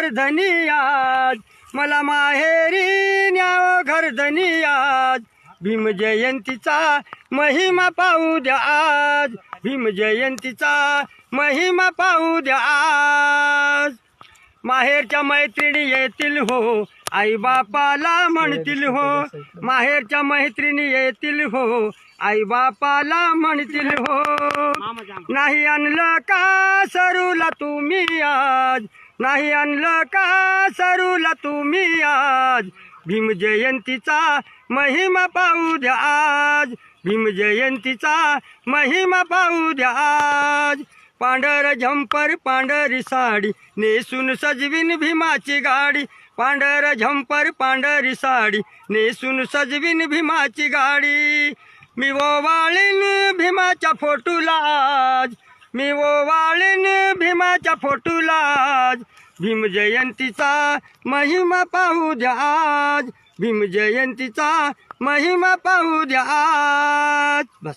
घरधनी आज, मला माहेरी न्यावं घरधनी आज. भीम जयंतीचा महिमा पाहू द्या आज, भीम जयंतीचा महिमा पाहू द्या आज. माहेरच्या मैत्रिणी येतील हो, आई बापाला म्हणतील हो. माहेरच्या मैत्रिणी येतील हो, आई बापाला म्हणतील हो. नाही आणलं का सरूला तुम्ही आज, नाही आणलं का सरूला तुम्ही आज. भीम जयंतीचा महिमा पाहू द्या आज, भीम जयंतीचा महिमा पाहू द्या आज. पांढर झंपर पांढरी साडी नेसून सजवीन भीमाची गाडी, पांढर झंपर पांढरी साडी नेसून सजवीन भीमाची गाडी. मी ओवाळीन भीमाच्या फोटूला आज, मी ओवाळीन भीमाच्या फोटूला आज. भीम जयंतीचा महिमा पाहू द्या आज, भीम जयंतीचा महिमा पाहू द्या आज. बस.